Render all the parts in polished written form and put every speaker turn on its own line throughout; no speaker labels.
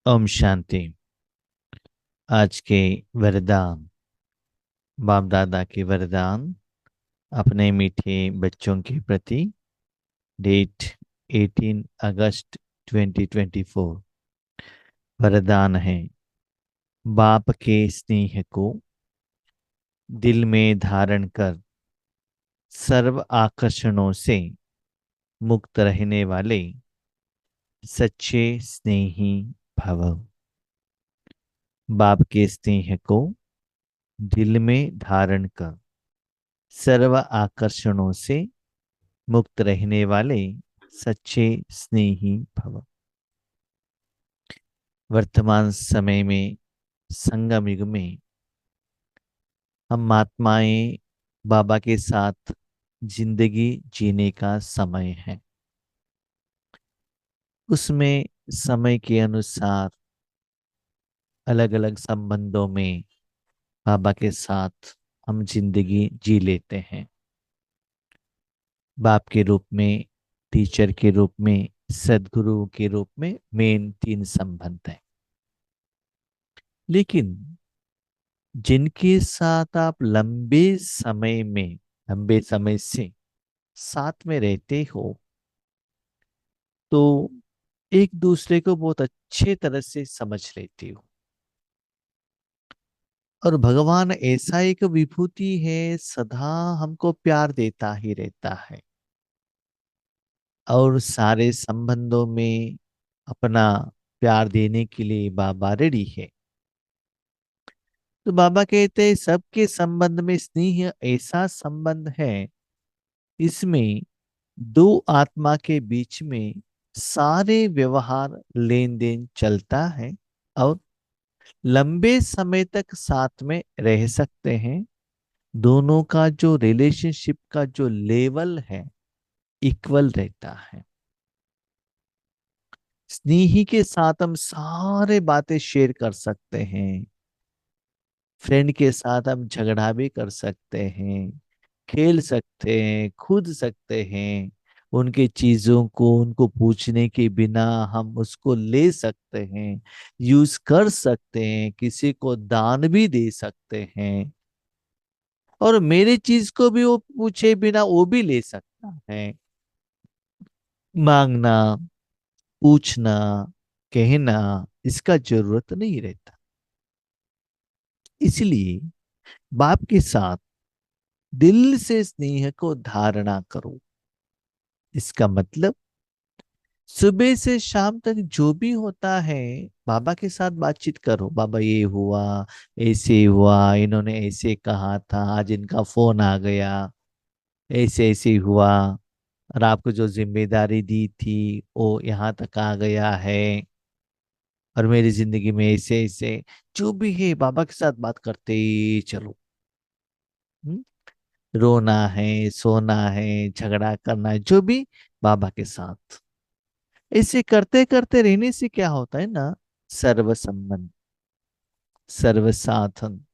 ओम शांति। आज के वरदान, बाप दादा के वरदान अपने मीठे बच्चों के प्रति। डेट 18 अगस्त 2024। वरदान है, बाप के स्नेह को दिल में धारण कर सर्व आकर्षणों से मुक्त रहने वाले सच्चे स्नेही भव। बाप के स्नेह को दिल में धारण कर सर्व आकर्षणों से मुक्त रहने वाले सच्चे स्नेही भव। वर्तमान समय में, संगम युग में, हम महात्माएं बाबा के साथ जिंदगी जीने का समय है। उसमें समय के अनुसार अलग अलग संबंधों में बाबा के साथ हम जिंदगी जी लेते हैं। बाप के रूप में, टीचर के रूप में, सदगुरु के रूप में मेन 3 संबंध हैं। लेकिन जिनके साथ आप लंबे समय से साथ में रहते हो, तो एक दूसरे को बहुत अच्छे तरह से समझ लेते हो। और भगवान ऐसा एक विभूति है, सदा हमको प्यार देता ही रहता है और सारे संबंधों में अपना प्यार देने के लिए बाबा रेडी है। तो बाबा कहते हैं, सबके संबंध में स्नेह ऐसा संबंध है, इसमें दो आत्मा के बीच में सारे व्यवहार लेन देन चलता है और लंबे समय तक साथ में रह सकते हैं। दोनों का जो रिलेशनशिप का जो लेवल है, इक्वल रहता है। स्नेही के साथ हम सारे बातें शेयर कर सकते हैं। फ्रेंड के साथ हम झगड़ा भी कर सकते हैं, खेल सकते हैं, कूद सकते हैं। उनके चीजों को उनको पूछने के बिना हम उसको ले सकते हैं, यूज कर सकते हैं, किसी को दान भी दे सकते हैं। और मेरे चीज को भी वो पूछे बिना वो भी ले सकता है। मांगना, पूछना, कहना, इसका जरूरत नहीं रहता। इसलिए बाप के साथ दिल से स्नेह को धारणा करो। इसका मतलब सुबह से शाम तक जो भी होता है, बाबा के साथ बातचीत करो। बाबा, ये हुआ, ऐसे हुआ, इन्होंने ऐसे कहा था, आज इनका फोन आ गया, ऐसे ऐसे हुआ, और आपको जो जिम्मेदारी दी थी वो यहाँ तक आ गया है, और मेरी जिंदगी में ऐसे ऐसे जो भी है बाबा के साथ बात करते ही चलो। हम्म? रोना है, सोना है, झगड़ा करना है, जो भी बाबा के साथ ऐसे करते करते रहने से क्या होता है ना, सर्व संबंध, सर्व साधन,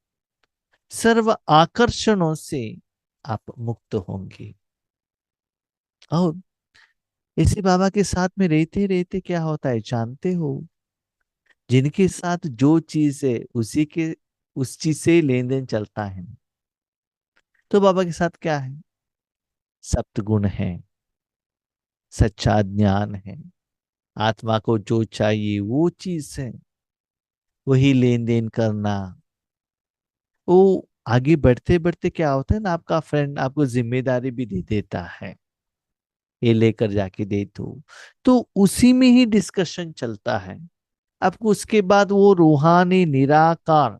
सर्व आकर्षणों से आप मुक्त होंगे। और इसी बाबा के साथ में रहते रहते क्या होता है जानते हो, जिनके साथ जो चीज है उसी के उस चीज से लेन देन चलता है। तो बाबा के साथ क्या है, सप्तगुण है, सच्चा ज्ञान है, आत्मा को जो चाहिए वो चीज है, वही लेन देन करना। वो आगे बढ़ते बढ़ते क्या होता है ना, आपका फ्रेंड आपको जिम्मेदारी भी दे देता है, ये लेकर जाके दे दो, तो उसी में ही डिस्कशन चलता है। आपको उसके बाद वो रूहानी निराकार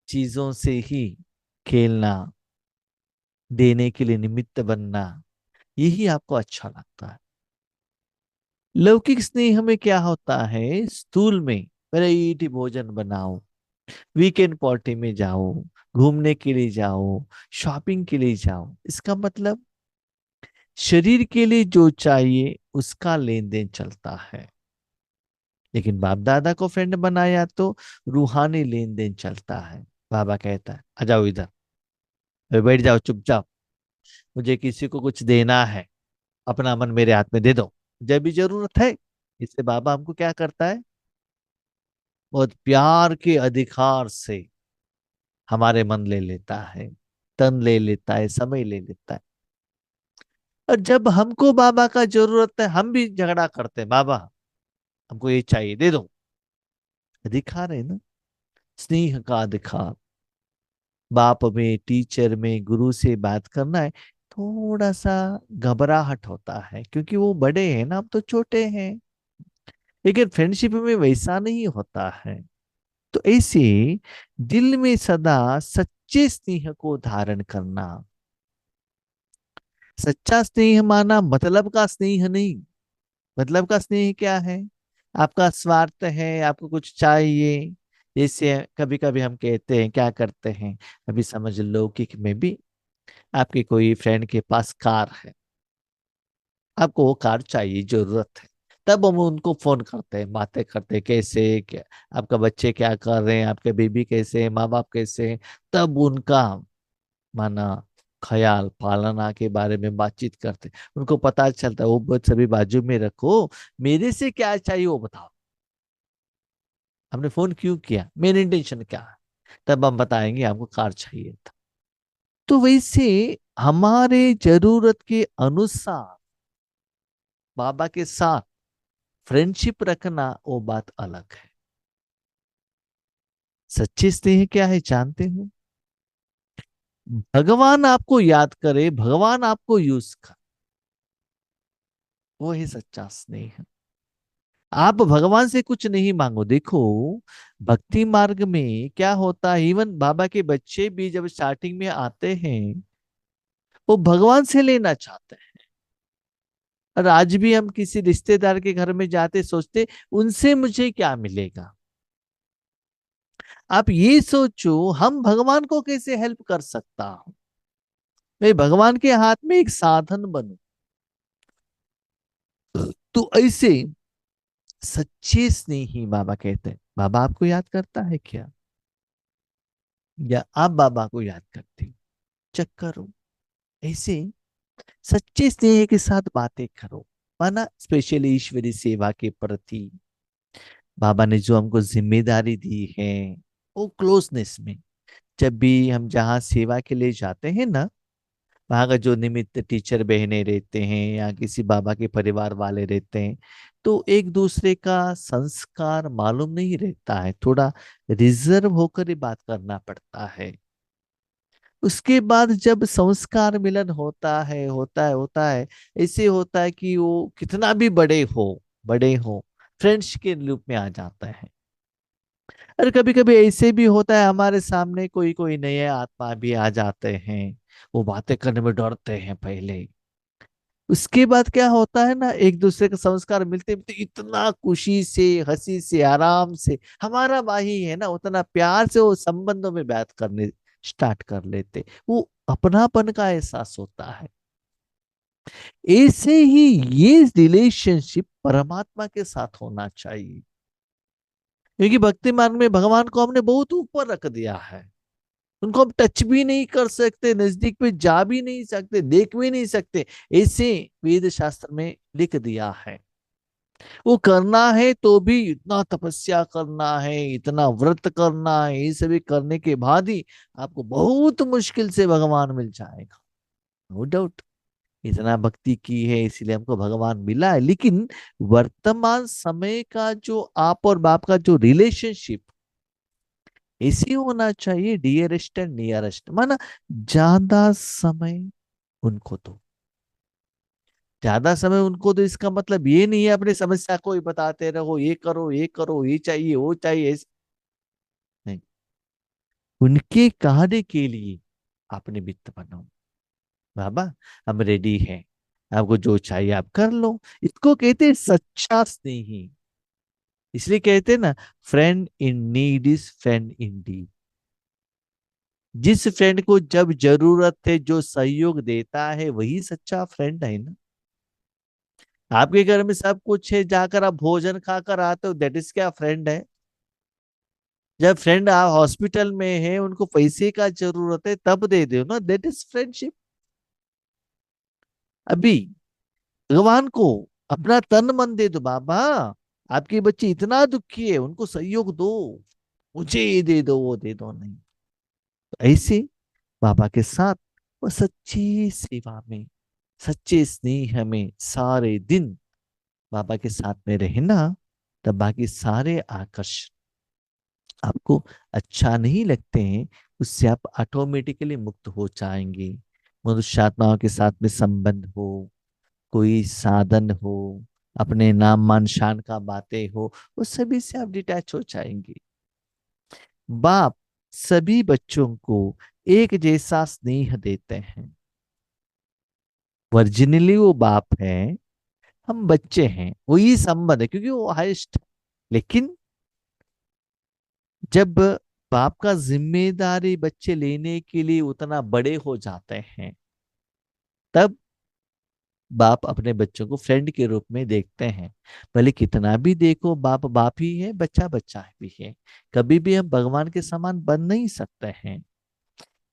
चीजों से ही खेलना, देने के लिए निमित्त बनना, यही आपको अच्छा लगता है। लौकिक स्नेह में क्या होता है, स्थूल में वैरायटी भोजन बनाओ, वीकेंड पार्टी में जाओ, घूमने के लिए जाओ, शॉपिंग के लिए जाओ, इसका मतलब शरीर के लिए जो चाहिए उसका लेन देन चलता है। लेकिन बाप दादा को फ्रेंड बनाया तो रूहानी लेन देन चलता है। बाबा कहता है, आ जाओ इधर, अरे बैठ जाओ चुपचाप, मुझे किसी को कुछ देना है, अपना मन मेरे हाथ में दे दो जब भी जरूरत है। इससे बाबा हमको क्या करता है, बहुत प्यार के अधिकार से हमारे मन ले लेता है, तन ले लेता है, समय ले लेता है। और जब हमको बाबा का जरूरत है, हम भी झगड़ा करते हैं, बाबा हमको ये चाहिए, दे दो। अधिकार है ना, स्नेह का अधिकार। बाप में, टीचर में, गुरु से बात करना है, थोड़ा सा घबराहट होता है, क्योंकि वो बड़े हैं ना, हम तो छोटे हैं। लेकिन फ्रेंडशिप में वैसा नहीं होता है। तो ऐसे दिल में सदा सच्चे स्नेह को धारण करना। सच्चा स्नेह माना मतलब का स्नेह नहीं। मतलब का स्नेह क्या है? आपका स्वार्थ है, आपको कुछ चाहिए। जैसे कभी कभी हम कहते हैं, क्या करते हैं, अभी समझ लो कि में भी आपके कोई फ्रेंड के पास कार है, आपको वो कार चाहिए, जरूरत है। तब हम उनको फोन करते हैं, बातें करते हैं, कैसे क्या, आपका बच्चे क्या कर रहे हैं, आपके बेबी कैसे हैं, माँ बाप कैसे हैं। तब उनका माना ख्याल पालना के बारे में बातचीत करते हैं। उनको पता चलता है, वो सभी बाजू में रखो, मेरे से क्या चाहिए वो बताओ, हमने फोन क्यों किया, मेन इंटेंशन क्या है। तब हम बताएंगे हमको कार चाहिए था। तो वैसे हमारे जरूरत के अनुसार बाबा के साथ फ्रेंडशिप रखना वो बात अलग है। सच्चे स्नेह क्या है जानते हो? भगवान आपको याद करे, भगवान आपको यूज करे, वो है सच्चा स्नेह। आप भगवान से कुछ नहीं मांगो। देखो, भक्ति मार्ग में क्या होता है, इवन बाबा के बच्चे भी जब स्टार्टिंग में आते हैं, वो भगवान से लेना चाहते हैं। और आज भी हम किसी रिश्तेदार के घर में जाते, सोचते उनसे मुझे क्या मिलेगा। आप ये सोचो, हम भगवान को कैसे हेल्प कर सकता हूं, मैं भगवान के हाथ में एक साधन बनूं। तो ऐसे सच्चे स्नेही बाबा कहते हैं। बाबा आपको याद करता है क्या, या आप बाबा को याद करते हो? चेक करो। ऐसे सच्चे स्नेह के साथ बातें करो, माना स्पेशली ईश्वरी सेवा के प्रति बाबा ने जो हमको जिम्मेदारी दी है, वो क्लोजनेस में। जब भी हम जहाँ सेवा के लिए जाते हैं ना, वहाँ का जो निमित्त टीचर बहने रहते हैं या किसी बाबा के परिवार वाले रहते हैं, तो एक दूसरे का संस्कार मालूम नहीं रहता है, थोड़ा रिजर्व होकर ही बात करना पड़ता है। उसके बाद जब संस्कार मिलन होता है, ऐसे होता है कि वो कितना भी बड़े हो फ्रेंड्स के रूप में आ जाता है। और कभी कभी ऐसे भी होता है, हमारे सामने कोई कोई नए आत्मा भी आ जाते हैं, वो बातें करने में डरते हैं पहले। उसके बाद क्या होता है ना, एक दूसरे का संस्कार मिलते मिलते इतना खुशी से, हंसी से, आराम से, हमारा भाई है ना, उतना प्यार से वो संबंधों में बात करने स्टार्ट कर लेते, वो अपनापन का एहसास होता है। ऐसे ही ये रिलेशनशिप परमात्मा के साथ होना चाहिए। क्योंकि भक्ति मार्ग में भगवान को हमने बहुत ऊपर रख दिया है, उनको हम टच भी नहीं कर सकते, नजदीक पे जा भी नहीं सकते, देख भी नहीं सकते, ऐसे वेद शास्त्र में लिख दिया है। वो करना है तो भी इतना तपस्या करना है, इतना व्रत करना है, ये सभी करने के बाद ही आपको बहुत मुश्किल से भगवान मिल जाएगा। नो डाउट, इतना भक्ति की है इसीलिए हमको भगवान मिला है। लेकिन वर्तमान समय का जो आप और बाप का जो रिलेशनशिप, ऐसी होना चाहिए डियरेस्ट एंड नियरेस्ट, माना ज्यादा समय उनको दो। ज्यादा समय उनको दो इसका मतलब ये नहीं है अपनी समस्या को ही बताते रहो, ये करो, ये करो, ये चाहिए, वो चाहिए, नहीं। उनके कहने के लिए आपने वित्त बनाओ, बाबा हम रेडी हैं, आपको जो चाहिए आप कर लो। इसको कहते हैं सच्चा स्नेही। इसलिए कहते हैं ना, friend in need is friend in deed. जिस फ्रेंड को जब जरूरत है जो सहयोग देता है, वही सच्चा फ्रेंड है ना। आपके घर में सब कुछ है, जाकर आप भोजन खाकर आते हो, दैट इज क्या फ्रेंड है। जब फ्रेंड आप हॉस्पिटल में है, उनको पैसे का जरूरत है, तब दे दो ना, दैट इज फ्रेंडशिप। अभी भगवान को अपना तन मन दे दो, बाबा आपके बच्चे इतना दुखी है, उनको सहयोग दो, मुझे ये दे दो वो दे दो, नहीं। तो ऐसे बाबा के साथ वो सच्ची सेवा में, सच्चे स्नेह में सारे दिन बाबा के साथ में रहना, तब बाकी सारे आकर्षण आपको अच्छा नहीं लगते हैं, उससे आप ऑटोमेटिकली मुक्त हो जाएंगे। मनुष्य आत्माओं के साथ में संबंध हो, कोई साधन हो, अपने नाम मान शान का बातें हो, उस सभी से आप डिटैच हो जाएंगे। बाप सभी बच्चों को एक जैसा स्नेह देते हैं। वर्जिनली वो बाप है, हम बच्चे हैं, वही संबंध है क्योंकि वो हाइस्ट। लेकिन जब बाप का जिम्मेदारी बच्चे लेने के लिए उतना बड़े हो जाते हैं, तब बाप अपने बच्चों को फ्रेंड के रूप में देखते हैं। भले कितना भी देखो, बाप बाप ही है, बच्चा बच्चा भी है। कभी भी हम भगवान के समान बन नहीं सकते हैं।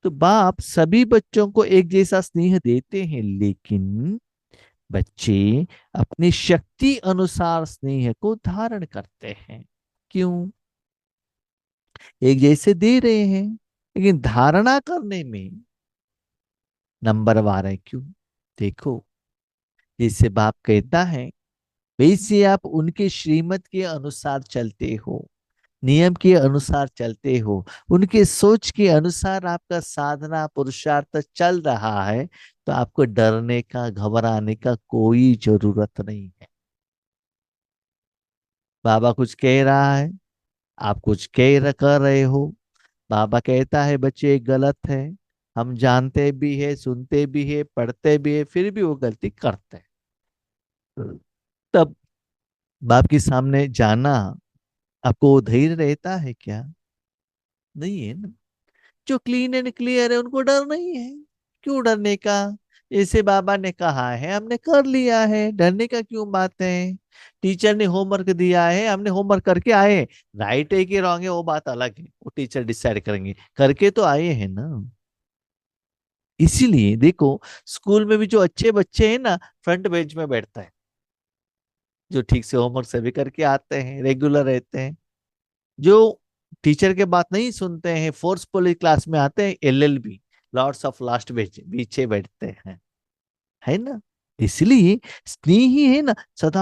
तो बाप सभी बच्चों को एक जैसा स्नेह देते हैं, लेकिन बच्चे अपनी शक्ति अनुसार स्नेह को धारण करते हैं। क्यों? एक जैसे दे रहे हैं, लेकिन धारणा करने में नंबरवार है। क्यों? देखो, जैसे बाप कहता है वैसे आप उनके श्रीमत के अनुसार चलते हो, नियम के अनुसार चलते हो, उनके सोच के अनुसार आपका साधना पुरुषार्थ चल रहा है, तो आपको डरने का घबराने का कोई जरूरत नहीं है। बाबा कुछ कह रहा है, आप कुछ कर रहे हो, बाबा कहता है बच्चे ये गलत है, हम जानते भी है, सुनते भी है, पढ़ते भी है, फिर भी वो गलती करते हैं। तब बाप के सामने जाना, आपको धैर्य रहता है क्या? नहीं है ना। जो क्लीन एंड क्लियर है उनको डर नहीं है। क्यों डरने का? जैसे बाबा ने कहा है हमने कर लिया है, डरने का क्यों बात है? टीचर ने होमवर्क दिया है, हमने होमवर्क करके आए। राइट है कि रॉन्ग है वो बात अलग है, वो टीचर डिसाइड करेंगे, करके तो आए हैं ना। इसीलिए देखो, स्कूल में भी जो अच्छे बच्चे हैं ना, फ्रंट बेंच में बैठता है, जो ठीक से होमवर्क सभी करके आते हैं, रेगुलर रहते हैं। जो टीचर के बात नहीं सुनते हैं, फोर्सफुली क्लास में आते हैं, LLB, lords of last bench, पीछे बैठते हैं, है ना। इसलिए स्नेह ही है ना, सदा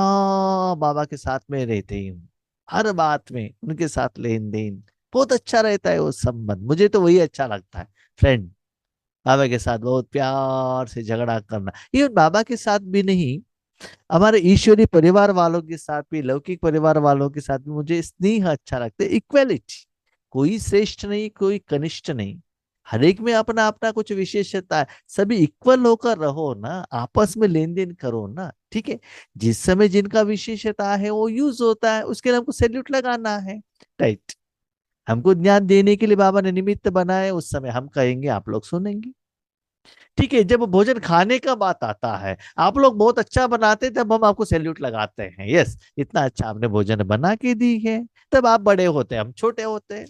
बाबा के साथ में रहते हूँ, हर बात में उनके साथ लेन देन बहुत अच्छा रहता है। वो संबंध मुझे तो वही अच्छा लगता है, फ्रेंड। बाबा के साथ बहुत प्यार से झगड़ा करना, इवन बाबा के साथ भी नहीं, हमारे ईश्वरीय परिवार वालों के साथ भी, लौकिक परिवार वालों के साथ भी मुझे स्नेह अच्छा लगता है। इक्वलिटी, कोई श्रेष्ठ नहीं, कोई कनिष्ठ नहीं, हर एक में अपना अपना कुछ विशेषता है। सभी इक्वल होकर रहो ना, आपस में लेन देन करो ना, ठीक है। जिस समय जिनका विशेषता है वो यूज होता है, उसके लिए हमको सैल्यूट लगाना है, राइट। हमको ज्ञान देने के लिए बाबा ने निमित्त बनाए, उस समय हम कहेंगे, आप लोग सुनेंगे, ठीक है। जब भोजन खाने का बात आता है, आप लोग बहुत अच्छा बनाते हैं, तब हम आपको सैल्यूट लगाते हैं, यस इतना अच्छा आपने भोजन बना के दी है। तब आप बड़े होते हैं, हम छोटे होते हैं।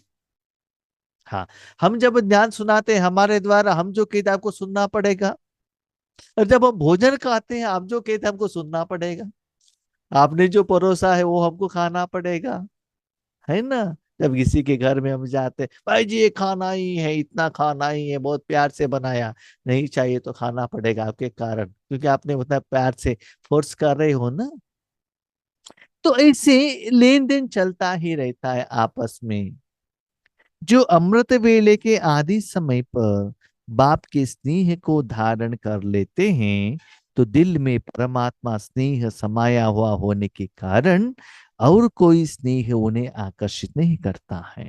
हाँ, हम जब ज्ञान सुनाते हैं, हमारे द्वारा हम जो कहते हैं आपको सुनना पड़ेगा। और जब हम भोजन खाते हैं, आप जो कहते हैं हमको सुनना पड़ेगा। आपने जो परोसा है वो हमको खाना पड़ेगा, है ना। जब किसी के घर में हम जाते हैं, भाई जी ये खाना ही है, इतना खाना ही है, बहुत प्यार से बनाया, नहीं चाहिए तो खाना पड़ेगा आपके कारण, क्योंकि आपने उतना प्यार से फोर्स कर रहे हो ना। तो ऐसे लेन देन चलता ही रहता है आपस में। जो अमृत वेले के आदि समय पर बाप के स्नेह को धारण कर लेते हैं, तो दिल में परमात्मा स्नेह समाया हुआ होने के कारण और कोई स्नेह उन्हें आकर्षित नहीं करता है।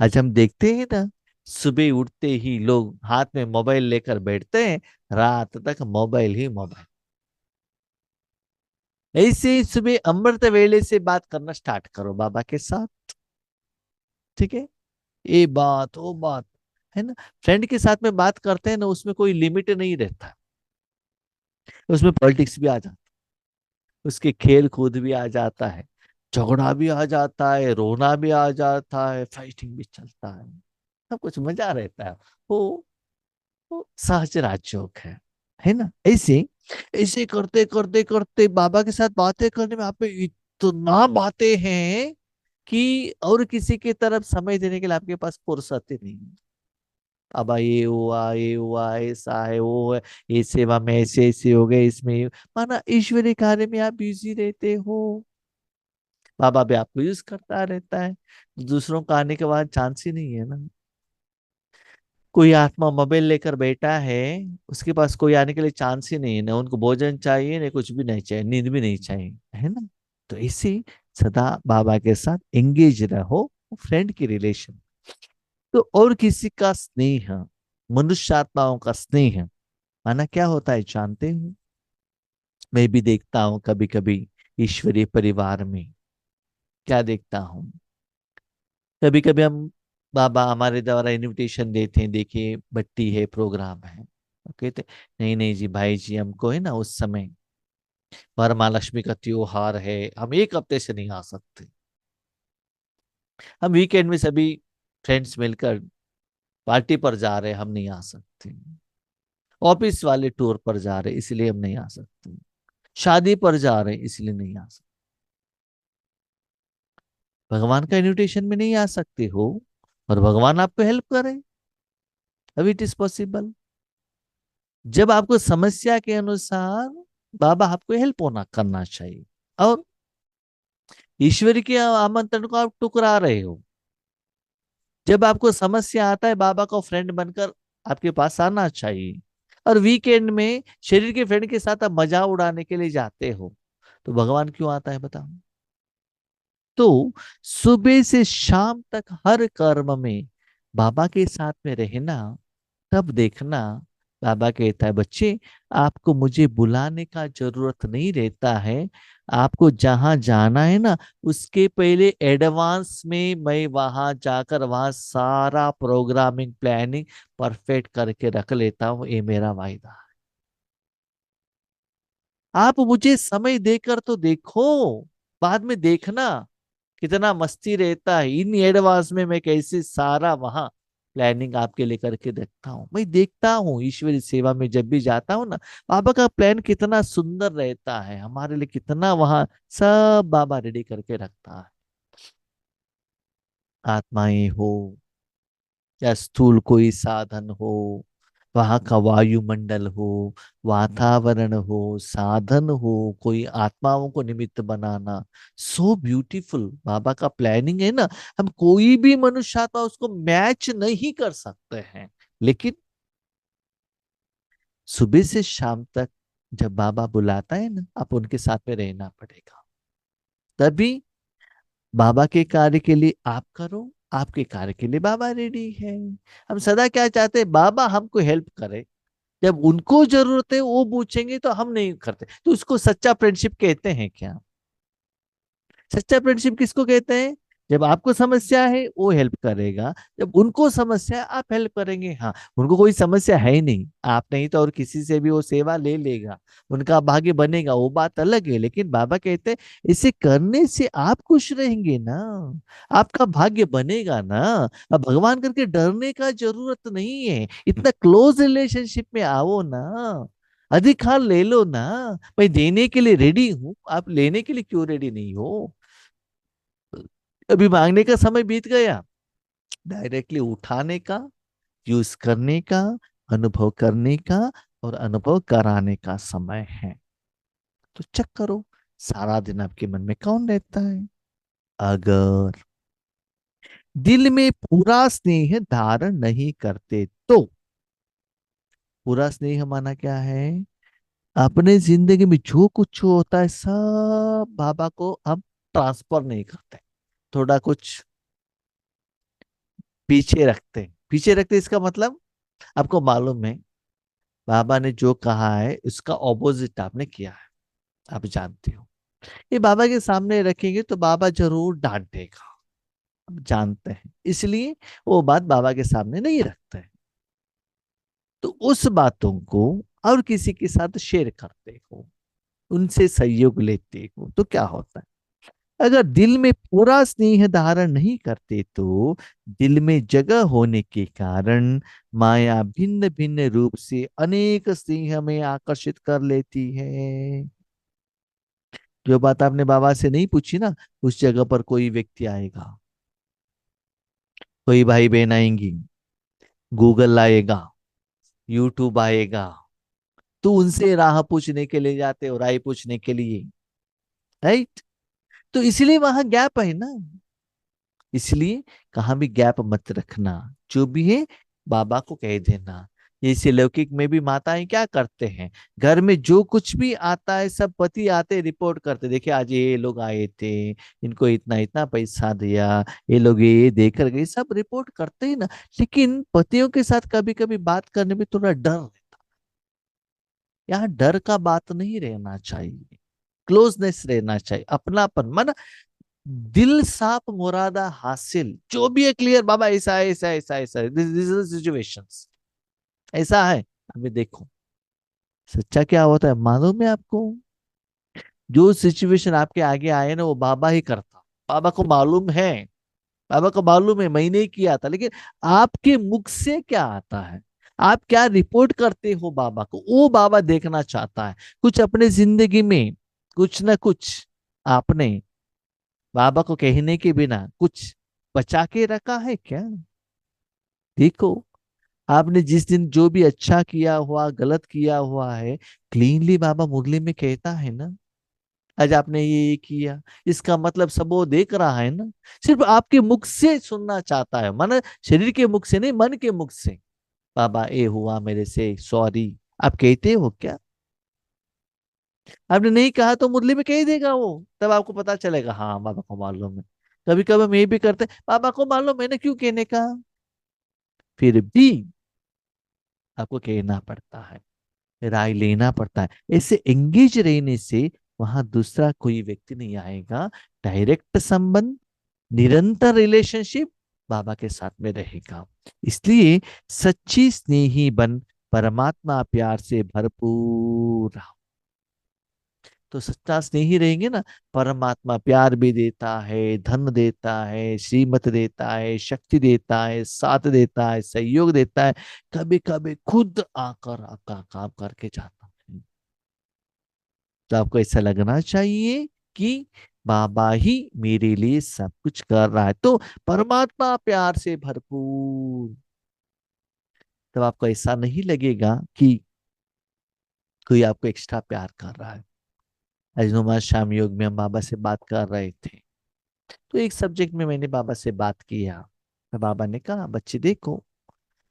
आज हम देखते हैं ना, सुबह उठते ही लोग हाथ में मोबाइल लेकर बैठते हैं, रात तक मोबाइल ही मोबाइल। ऐसे ही सुबह अमृत वेले से बात करना स्टार्ट करो बाबा के साथ, ठीक है। ये बात वो बात, है ना। फ्रेंड के साथ में बात करते हैं ना, उसमें कोई लिमिट नहीं रहता, उसमें पॉलिटिक्स भी आ जाता, उसके खेल कूद भी आ जाता है, झगड़ा भी आ जाता है, रोना भी आ जाता है, फाइटिंग भी चलता है, सब कुछ मजा रहता है। वो सहज राजयोग है ना। ऐसे ऐसे करते करते करते बाबा के साथ बातें करने में आप में तो ना बातें हैं कि और किसी की तरफ समय देने के लिए आपके पास फुर्सत ही नहीं है। अब ये हुआ ऐसा है वो है, ये सेवा में ऐसे ऐसे हो गए, इसमें माना ईश्वरीय कार्य में आप बिजी रहते हो। बाबा भी आपको यूज करता रहता है, दूसरों का आने के बाद चांस ही नहीं है ना। कोई आत्मा मोबाइल लेकर बैठा है, उसके पास कोई आने के लिए चांस ही नहीं है, ना उनको भोजन चाहिए ना कुछ भी नहीं चाहिए, नींद भी नहीं चाहिए, है ना। तो इसी सदा बाबा के साथ एंगेज रहो, फ्रेंड की रिलेशन। तो और किसी का स्नेह, मनुष्य आत्माओं का स्नेह माना क्या होता है जानते हो। मैं भी देखता हूँ कभी कभी ईश्वरीय परिवार में, क्या देखता हूँ, कभी कभी हम बाबा हमारे द्वारा इनविटेशन देते हैं, देखिए बट्टी है प्रोग्राम है, तो कहते नहीं नहीं जी भाई जी हमको है ना उस समय वरमालक्ष्मी का त्योहार है, हम एक हफ्ते से नहीं आ सकते, हम वीकेंड में सभी फ्रेंड्स मिलकर पार्टी पर जा रहे हैं, हम नहीं आ सकते, ऑफिस वाले टूर पर जा रहे हैं इसलिए हम नहीं आ सकते, शादी पर जा रहे हैं इसलिए नहीं आ सकते। भगवान का इनविटेशन में नहीं आ सकते हो और भगवान आपको हेल्प करे, अब इट इज पॉसिबल। जब आपको समस्या के अनुसार बाबा आपको हेल्प होना करना चाहिए, और ईश्वर के आमंत्रण को आप टुकरा रहे हो। जब आपको समस्या आता है बाबा को फ्रेंड बनकर आपके पास आना चाहिए, और वीकेंड में शरीर के फ्रेंड के साथ आप मजा उड़ाने के लिए जाते हो, तो भगवान क्यों आता है बताओ। तो सुबह से शाम तक हर कर्म में बाबा के साथ में रहना, तब देखना बाबा कहता है बच्चे आपको मुझे बुलाने का जरूरत नहीं रहता है, आपको जहां जाना है ना उसके पहले एडवांस में मैं वहां जाकर वहां सारा प्रोग्रामिंग प्लानिंग परफेक्ट करके रख लेता हूं, ये मेरा वायदा है। आप मुझे समय देकर तो देखो, बाद में देखना कितना मस्ती रहता है, इन एडवांस में मैं कैसे सारा वहां प्लानिंग आपके लिए करके देखता हूँ। मैं देखता हूँ ईश्वरी सेवा में जब भी जाता हूँ ना, बाबा का प्लान कितना सुंदर रहता है हमारे लिए, कितना वहां सब बाबा रेडी करके रखता है। आत्माएं हो या स्थूल कोई साधन हो, वहां का वायुमंडल हो, वातावरण हो, साधन हो, कोई आत्माओं को निमित्त बनाना, सो ब्यूटीफुल बाबा का प्लानिंग है ना। हम कोई भी मनुष्य आत्मा उसको मैच नहीं कर सकते हैं, लेकिन सुबह से शाम तक जब बाबा बुलाता है ना, आप उनके साथ में रहना पड़ेगा, तभी बाबा के कार्य के लिए आप करो, आपके कार्य के लिए बाबा रेडी है। हम सदा क्या चाहते हैं, बाबा हमको हेल्प करे, जब उनको जरूरत है वो पूछेंगे तो हम नहीं करते, तो उसको सच्चा फ्रेंडशिप कहते हैं क्या। सच्चा फ्रेंडशिप किसको कहते हैं, जब आपको समस्या है वो हेल्प करेगा, जब उनको समस्या है आप हेल्प करेंगे। हाँ, उनको कोई समस्या है ही नहीं, आप नहीं तो और किसी से भी वो सेवा ले लेगा, उनका भाग्य बनेगा, वो बात अलग है, लेकिन बाबा कहते हैं इसे करने से आप खुश रहेंगे ना, आपका भाग्य बनेगा ना। अब भगवान करके डरने का जरूरत नहीं है, इतना क्लोज रिलेशनशिप में आओ ना, अधिकार ले लो ना। मैं देने के लिए रेडी हूं, आप लेने के लिए क्यों रेडी नहीं हो। अभी मांगने का समय बीत गया, डायरेक्टली उठाने का, यूज करने का, अनुभव करने का और अनुभव कराने का समय है। तो चेक करो सारा दिन आपके मन में कौन रहता है। अगर दिल में पूरा स्नेह धारण नहीं करते तो, पूरा स्नेह माना क्या है, अपने जिंदगी में जो कुछ होता है सब बाबा को हम ट्रांसफर नहीं करते, थोड़ा कुछ पीछे रखते हैं। पीछे रखते इसका मतलब आपको मालूम है, बाबा ने जो कहा है उसका ऑपोजिट आपने किया है, आप जानते हो, ये बाबा के सामने रखेंगे तो बाबा जरूर डांटेगा, आप जानते हैं, इसलिए वो बात बाबा के सामने नहीं रखते हैं। तो उस बातों को और किसी के साथ शेयर करते हो, उनसे सहयोग लेते हो, तो क्या होता है, अगर दिल में पूरा स्नेह धारण नहीं करते तो दिल में जगह होने के कारण माया भिन्न भिन्न रूप से अनेक स्नेह में आकर्षित कर लेती है। जो बात आपने बाबा से नहीं पूछी ना, उस जगह पर कोई व्यक्ति आएगा, कोई भाई बहन आएंगी, गूगल आएगा, यूट्यूब आएगा, तो उनसे राह पूछने के लिए जाते हो, राय पूछने के लिए। राइट। तो इसलिए वहां गैप है ना। इसलिए कहाँ भी गैप मत रखना, जो भी है बाबा को कह देना। जैसे लौकिक में भी माताएं क्या करते हैं, घर में जो कुछ भी आता है सब पति आते रिपोर्ट करते, देखिए आज ये लोग आए थे, इनको इतना इतना पैसा दिया, ये लोग ये देकर गए, सब रिपोर्ट करते हैं ना। लेकिन पतियों के साथ कभी कभी बात करने में थोड़ा डर रहता। यहाँ डर का बात नहीं रहना चाहिए, क्लोजनेस रहना चाहिए, अपनापन मन, दिल साफ मुरादा हासिल, जो भी है क्लियर, बाबा ऐसा है ऐसा है ऐसा है, ऐसा है, दिस इज सिचुएशंस, ऐसा है। अभी देखो सच्चा क्या होता है मालूम है आपको, जो सिचुएशन आपके आगे आए ना वो बाबा ही करता, बाबा को मालूम है, बाबा को मालूम है मैंने ही किया था। लेकिन आपके मुख से क्या आता है, आप क्या रिपोर्ट करते हो बाबा को, वो बाबा देखना चाहता है। कुछ अपने जिंदगी में कुछ ना कुछ आपने बाबा को कहने के बिना कुछ बचा के रखा है क्या। देखो आपने जिस दिन जो भी अच्छा किया हुआ गलत किया हुआ है, क्लीनली बाबा मुरली में कहता है ना, आज आपने ये किया, इसका मतलब सब वो देख रहा है ना। सिर्फ आपके मुख से सुनना चाहता है, मन, शरीर के मुख से नहीं, मन के मुख से, बाबा ये हुआ मेरे से, सॉरी। आप कहते हो क्या, आपने नहीं कहा तो मुरली में कह ही देगा वो, तब आपको पता चलेगा हाँ बाबा को मालूम है। कभी कभी हम ये भी करते हैं, बाबा को मालूम मैंने क्यों कहने का, फिर भी आपको कहना पड़ता है, राय लेना पड़ता है। ऐसे एंगेज रहने से वहां दूसरा कोई व्यक्ति नहीं आएगा, डायरेक्ट संबंध, निरंतर रिलेशनशिप बाबा के साथ में रहेगा। इसलिए सच्ची स्नेही बन, परमात्मा प्यार से भरपूर रहो। तो सच्चा स्नेही रहेंगे ना, परमात्मा प्यार भी देता है, धन देता है, श्रीमत देता है, शक्ति देता है, साथ देता है, सहयोग देता है, कभी कभी खुद आकर आपका काम करके जाता है। तो आपको ऐसा लगना चाहिए कि बाबा ही मेरे लिए सब कुछ कर रहा है, तो परमात्मा प्यार से भरपूर। तब आपको ऐसा नहीं लगेगा कि कोई आपको एक्स्ट्रा प्यार कर रहा है। आज नुमा शाम योग में हम बाबा से बात कर रहे थे, तो एक सब्जेक्ट में मैंने बाबा से बात किया, तो बाबा ने कहा बच्चे देखो,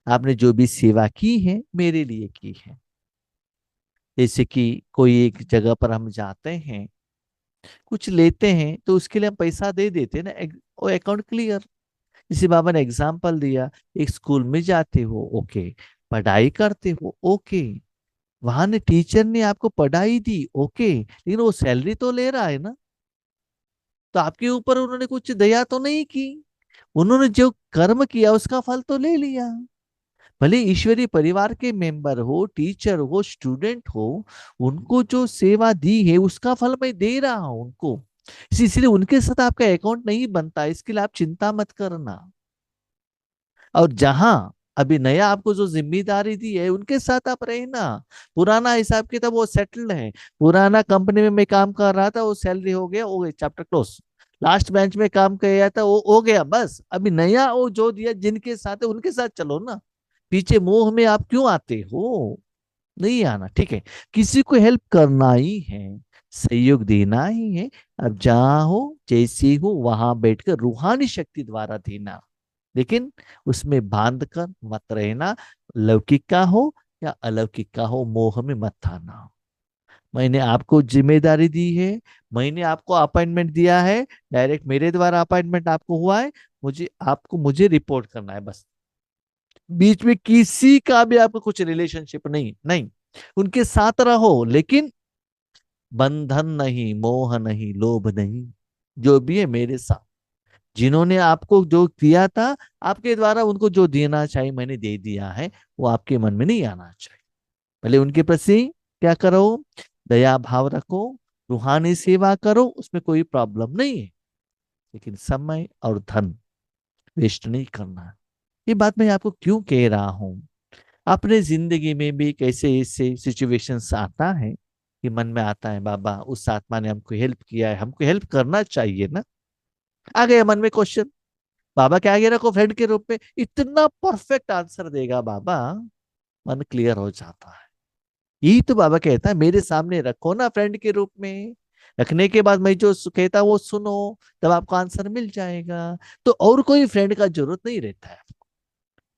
आपने जो भी सेवा की है मेरे लिए की है। जैसे कि कोई एक जगह पर हम जाते हैं, कुछ लेते हैं, तो उसके लिए हम पैसा दे देते हैं ना, वो अकाउंट क्लियर। इसी बाबा ने एग्जाम्पल दिया, एक स्कूल में जाते हो, ओके, पढ़ाई करते हो, ओके, वहां ने टीचर ने आपको पढ़ाई दी, ओके, लेकिन वो सैलरी तो ले रहा है ना, तो आपके ऊपर उन्होंने कुछ दया तो नहीं की, उन्होंने जो कर्म किया उसका फल तो ले लिया। भले ईश्वरीय परिवार के मेंबर हो, टीचर हो, स्टूडेंट हो, उनको जो सेवा दी है उसका फल मैं दे रहा हूं उनको। इसलिए उनके साथ आपका अकाउंट नहीं बनता, इसके लिए आप चिंता मत करना। और जहां अभी नया आपको जो जिम्मेदारी दी है उनके साथ आप रहना, पुराना हिसाब किताब वो सेटल्ड है। पुराना कंपनी में मैं काम कर रहा था, वो सैलरी हो गया, हो गया, चैप्टर क्लोज। लास्ट बेंच में काम किया था, वो हो गया, बस। अभी नया वो जो दिया जिनके साथ है उनके साथ चलो ना, पीछे मोह में आप क्यों आते हो, नहीं आना, ठीक है। किसी को हेल्प करना ही है, सहयोग देना ही है। अब जहां हो जैसी हो वहां बैठकर रूहानी शक्ति द्वारा देना, लेकिन उसमें बांध कर मत रहना। लौकिक का हो या अलौकिक का हो, मोह में मत आना। मैंने आपको जिम्मेदारी दी है, मैंने आपको अपॉइंटमेंट दिया है, डायरेक्ट मेरे द्वारा अपॉइंटमेंट आपको हुआ है, मुझे रिपोर्ट करना है बस। बीच में किसी का भी आपको कुछ रिलेशनशिप नहीं, नहीं। उनके साथ रहो, लेकिन बंधन नहीं, मोह नहीं, लोभ नहीं, जो भी है मेरे साथ। जिन्होंने आपको जो दिया था, आपके द्वारा उनको जो देना चाहिए मैंने दे दिया है, वो आपके मन में नहीं आना चाहिए। पहले उनके प्रति क्या करो, दया भाव रखो, रूहानी सेवा करो, उसमें कोई प्रॉब्लम नहीं है। लेकिन समय और धन वेस्ट नहीं करना। ये बात मैं आपको क्यों कह रहा हूं, अपने जिंदगी में भी कैसे ऐसे सिचुएशंस आता है, कि मन में आता है बाबा उस आत्मा ने हमको हेल्प किया है, हमको हेल्प करना चाहिए ना। आ गया मन में क्वेश्चन, बाबा के आगे रखो फ्रेंड के रूप में, इतना परफेक्ट आंसर देगा बाबा, मन क्लियर हो जाता है। यही तो बाबा कहता है मेरे सामने रखो ना फ्रेंड के रूप में, रखने के बाद मैं जो कहता वो सुनो, तब आपको आंसर मिल जाएगा। तो और कोई फ्रेंड का जरूरत नहीं रहता है।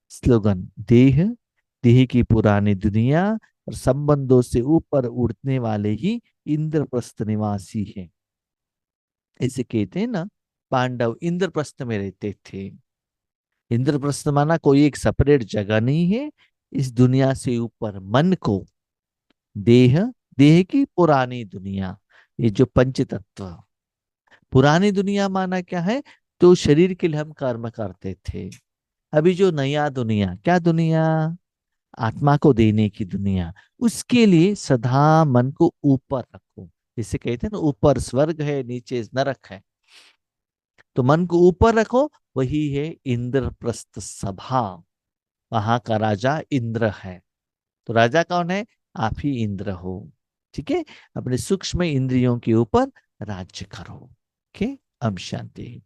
स्लोगन, देह, देह की पुरानी दुनिया और संबंधों से ऊपर उड़ने वाले ही इंद्रप्रस्थ निवासी है। ऐसे कहते हैं ना, पांडव इंद्रप्रस्थ में रहते थे। इंद्रप्रस्थ माना कोई एक सेपरेट जगह नहीं है, इस दुनिया से ऊपर मन को, देह, देह की पुरानी दुनिया, ये जो पंच तत्व, पुरानी दुनिया माना क्या है, तो शरीर के लिए हम कर्म करते थे। अभी जो नया दुनिया, क्या दुनिया, आत्मा को देने की दुनिया, उसके लिए सदा मन को ऊपर रखो। जिसे कहते हैं ना, ऊपर स्वर्ग है नीचे नरक है, तो मन को ऊपर रखो, वही है इंद्रप्रस्थ सभा। वहां का राजा इंद्र है। तो राजा कौन है, आप ही इंद्र हो। ठीक है, अपने सूक्ष्म इंद्रियों के ऊपर राज्य करो। ओके, अब शांति।